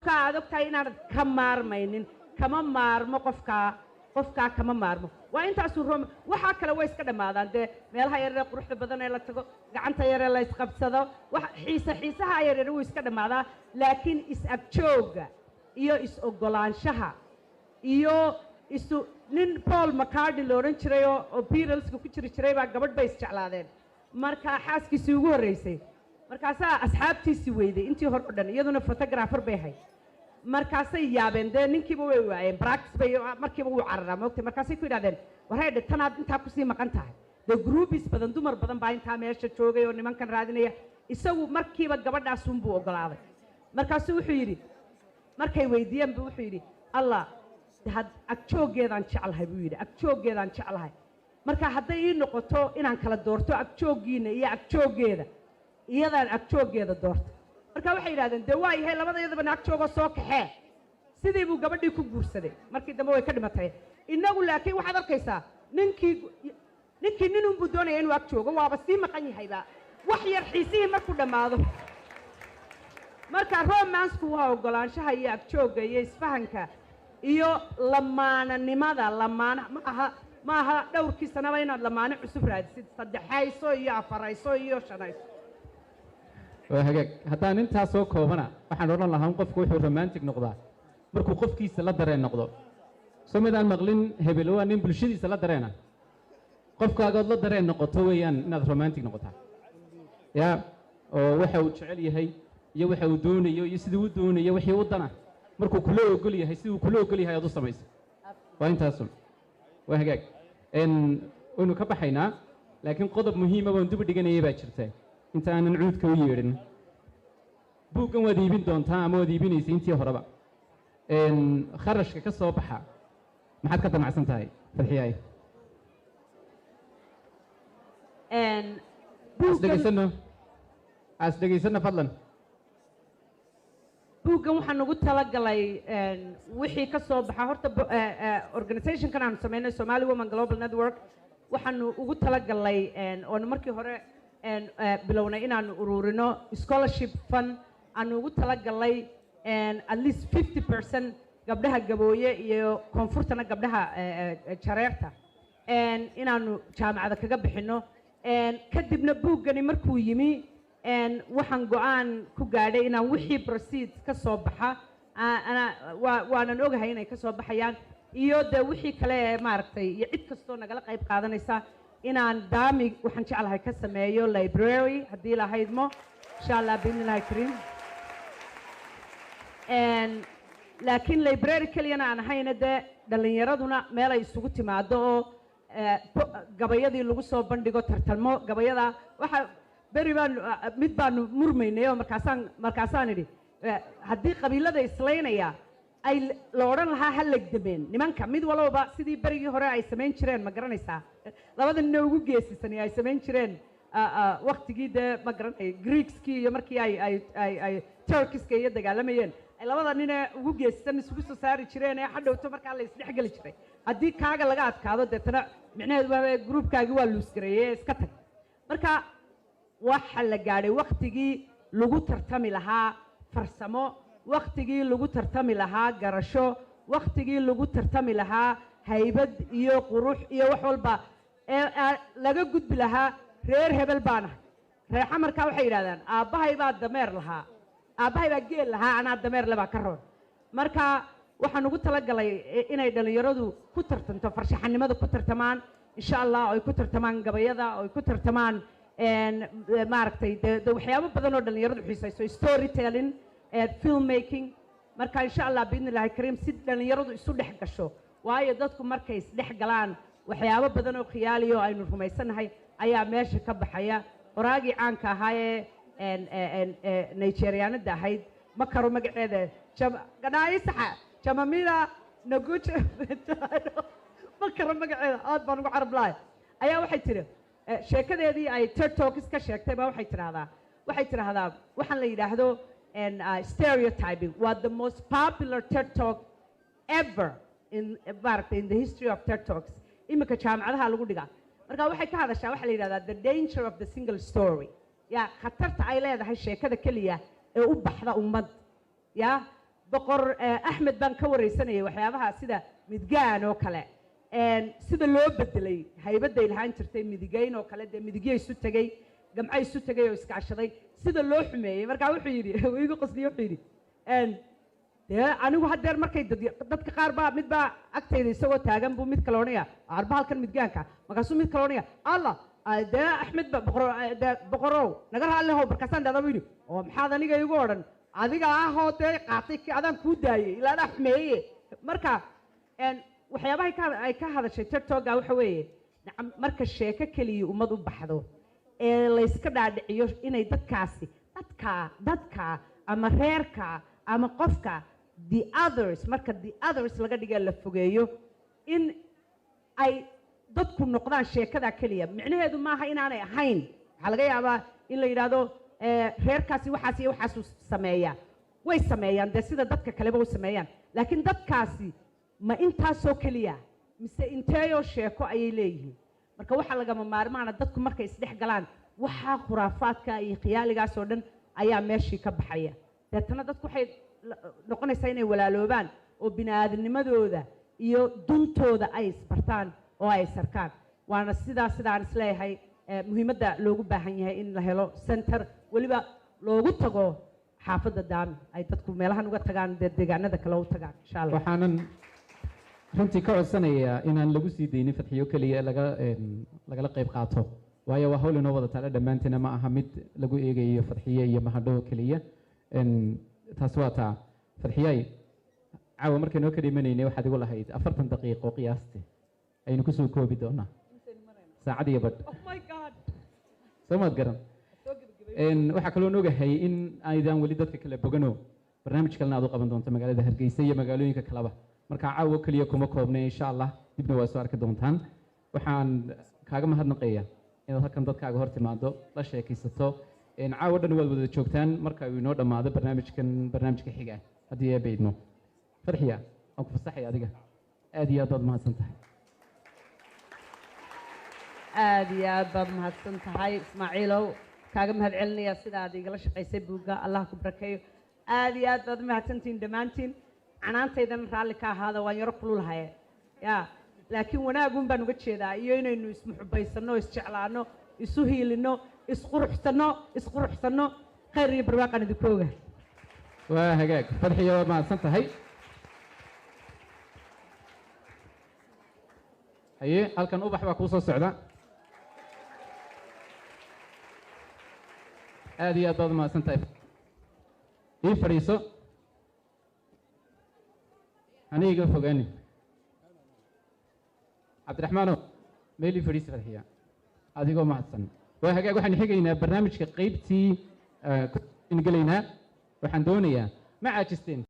qofka aad ogtahay inaanad ka maarmaynin kama maarmo qofkaa kama maarmo waa intaasuu waxaa kale way iska dhammaadaan dee meelaha yaryar quruxda badan ee la tago gacanta yaree la isqabsado xiisaha yaryar wuu iska dhammaadaa laakiin is-agjoogga iyo is-ogolaanshaha iyo nin Paul McCartney la odhan jiray oo Beatleska ku jiri jiray baa gabadh bay isjeclaadeen markaa xaaskiisii ugu horreysay markaasaa asxaabtiisii weyday intii hore o dhan iyaduna photographer bay ahayd markaasay yaabeen dee ninkiiba way waayeen practice bay markiiba wuu cararaa moogtay markaasay ku yidhahdeen wareedhe tanaad intaa kusii maqan tahay dee groupies badan dumar badan baa intaa meesha joogay oo nimankan raadinaya isagu markiiba gabadhaasunbuu ogolaaday markaasuu wuxuu yidhi markay weydiiyeenba wuxuu yidhi allah agjooggeedaan jeclahay buu yidhi agjooggeedaan jeclahay marka hadday ii noqoto inaan kala doorto agjooggiina iyo agjooggeeda iyadaan agjooggeeda doorta marka waxay yidhahdeen dee waa yahay labadayadaba agjoogoo soo kaxee sidii buu gabadhii ku guursaday markii dambe way ka dhimatay innagu laakiin waxaad arkaysaa ninkii ninunbuu doonaya inuu agjoogo waaba sii maqan yahayba wax yar xiisihii markuu dhammaado marka romansku waa ogolaanshaha iyo agjoogga iyo isfahanka iyo lamaananimada ma aha dhowrkii sanaba inaad lamaane cusub raadisid saddexayso iyo afarayso iyo shanayso waa hagaag haddaan intaa soo koobana waxaan odhan lahaa qofku wuxuu romantic noqdaa markuu qofkiisa la dareen noqdo soo midaan maqlin hebel waa nin bulshadiisa la dareena qofkaagood la dareen noqoto weeyaan inaad romantic noqotaa yaa oo waxa uu jecel yahay iyo waxa uu doonayo iyo siduu u doonayo wixii u dana markuu kula ogol yahay siduu kula ogol yahay aad u samayso waa intaasun waa hagaag waynu ka baxaynaa laakiin qodob muhiima baan dib u dhiganayay baa jirta inta aanan cuudka u yeedhin buuggan waad iibin doontaa ama waad iibinaysa intii horeba kharashka ka soo baxa maxaad ka damacsan tahay farxiyaay as dhegaysano fadlan buuggan waxaan ugu talagalay wixii ka soo baxa horta organizationkan aanu sameynay Somali Women Global Network waxaanu ugu talagalay oon markii hore bilownay inaanu ururino scholarship fund aanu ugu talagalay at least 50% gabdhaha gabooye iyo koonfurtana gabdhaha jareerta inaanu jaamacada kaga bixino kadibna buuggani markuu yimi waxaan go'aan ku gaadhay inaan wixii proceeds ka soo baxa waanan ogahay inay ka soo baxayaan iyo dee wixii kale ee maaragtay iyo cid kastoo nagala qayb qaadanaysa inaan daami waxaan jeclahay ka sameeyo library haddii lahaydmo insha allah biidnillahi kariim laakiin library keliyana aan ahayna dee dhallinyaraduna meelay isugu timaado oo gabayadii lagu soo bandhigo tartalmo gabayada waxa beri mid baanu murmaynay oo markaasaan idhi haddii qabiilada islaynaya ay la odhan lahaa ha legdameen nimanka mid walbaba sidii berigii hore ay samayn jireen ma garanaysaa labada nina ugu geesisani ay samayn jireen waktigii dee ma garanay greekskii iyo markii ay turkiska iyo dagaalamayeen ay labada nine ugu geesisan isugu soo saari jireen ee hadhowto markaa la isdhexgeli jiray haddii kaaga laga adkaado deetana micnaheedu waa gruubkaagii waa luusgareeye iska tag marka waxa la gaadhay waktigii lagu tartami lahaa farsamo waktigii lagu tartami lahaa garasho waktigii lagu tartami lahaa haybad iyo qurux iyo wax walba laga gudbi lahaa reer hebel baana reer xamarkaa waxay yidhahdaan aabbahay baa dameer lahaa aabbahay baa geel lahaa anaa dameer lebaa ka roon marka waxaan ugu talagalay inay dhallinyaradu ku tartanto farshaxanimada ku tartamaan insha allah ay ku tartamaan gabayada ay ku tartamaan maaragtay de waxyaabo badan oo dhallinyaradu xiisayso storytelling filmmaking marka insha allah biidnillahi kariim si dhallinyaradu isu dhex gasho waayo dadku markay isdhex galaan waxyaabo badan oo khiyaaliyo aynu rumaysanahay ayaa meesha ka baxaya qoraagii caanka ahaa ee nigerianada ahayd ma karo magaceeda gadhaayisaxa jamamila naguja ma karo magaceeda aad baan ugu carab lahay ayaa waxay tiri sheekadeedii ay TED Talks ka sheegtay baa waxay tiraahdaa waxaan la yidhaahdo stereotyping was the most popular TED Talk ever in the history of TED Talks imika jaamacadaha lagu dhigaa marka waxay ka hadashaa waxa la yidhahdaa the danger of the single story yaa khatarta ay leedahay sheekada keliya ee u baxda ummad yaa boqor axmed baan ka wareysanayay waxyaabaha sida midgaan oo kale sida loo bedelay haybaday lahaan jirtay midigayn oo kale dee midigyo isu tegey gamco isu tegay oo iskaashaday sida loo xumeeyey markaa wuxuu yidhi igu qasliye wuxuu yidhi dee anigu haddeer markay dadka qaar baa mid baa agtayda isagoo taagan buu mid kale odhanaya arba halkan midgaanka markaasuu mid kale odhanaya allah dee axmed ba boqorow naga raallihow markaasaan dhada bu yidhi oo maxaad aniga igu odhan adiga ahoo dee qaatay adaan kuu daayey ilaa adaa xumeeye marka waxyaabaha ay ka hadashay tiktoka waxa weeye marka sheeko keliya ummad u baxdo ee layska dhaadhiciyo inay dadka ama reerka ama qofka the others marka the others laga dhiga la fogeeyo in ay dadku noqdaan sheekada keliya micnaheedu maaha inaanay ahayn waxaa laga yaabaa in la yidhaahdo reerkaasi waxaas iyo waxaasuu sameeyaa way sameeyaan dee sida dadka kaleba u sameeyaan laakiin dadkaasi ma intaasoo keliya mise inteeyoo sheeko ayay leeyihiin marka waxaa lagama maarmaana dadku markay isdhex galaan waxaa khuraafaadka iyo khiyaaligaas oo dhan ayaa meeshii ka baxaya deetana dadku waxay noqonaysaa inay walaaloobaan oo bini-aadamnimadooda iyo duntooda ay isbartaan oo ay isarkaan waana sidaan isleeyahay muhiimadda loogu baahan yahay in la helo center weliba loogu tago xaafadda daami ay dadku meelahan uga tagaan dee deegaanada kale u tagaan insha allah waxaanan runtii ka codsanayaa inaan lagu sii daynin fadxiyo keliya lagala qayb qaato waayo waa hawl inoo wada taale dhammaanteena ma aha mid lagu eegayo fadxiye iyo mahadho keliya taas waa taa fadxiyay caawa markaynoo ka dhimanaynay waxaad igu lahayd 40 daqiiqo qiyaasti aynu kusoo koobi doonaa saacad iyo badh soo maad garan waxaa kaloo ogahay in aydaan weli dadka kale bogano barnaamij kalena aad u qaban doonto magaalada hargeysa iyo magaalooyinka kaleba marka caawa keliya kuma koobnay insha allah dibna waa soo arki doontaan waxaan kaaga mahadnaqayaa inaad halkan dadkaaga hor timaado la sheekaysato caawa dhan waad wada joogtaan marka uu inoo dhammaado barnaamijka xiga haddii ee baydno farxiya waan ku fasaxay adiga aad iyo aad baad mahadsan tahay aad iyo aad baad mahadsan tahay ismaaciilow kaaga mahad celinaya sida aad igala shaqaysay buugga allah ku barakeeyo aad iyo aad baad mahadsantihiin dhammaantiin canaantaydan raalli ka ahaada waan yaro kululahaye ya laakiin wanaagun baan uga jeedaa iyo inaynu ismuxubaysanno isjeclaanno isu hiilinno isquruxsanno khayr iyo barwaaqan idinku oga waa hagaag fadxiya waad mahadsan tahay haye halkan ubax baa kuu soo socda aad iyo aad baad mahadsan tahay ii fadhiiso aniga fogaani cabdiraxmaano meelii fadhiisa fadxiya adigoo mahadsan waa hagaag waxaan xigaynaa barnaamijka qaybtii gelaynaa waxaan doonayaa ma caajisteen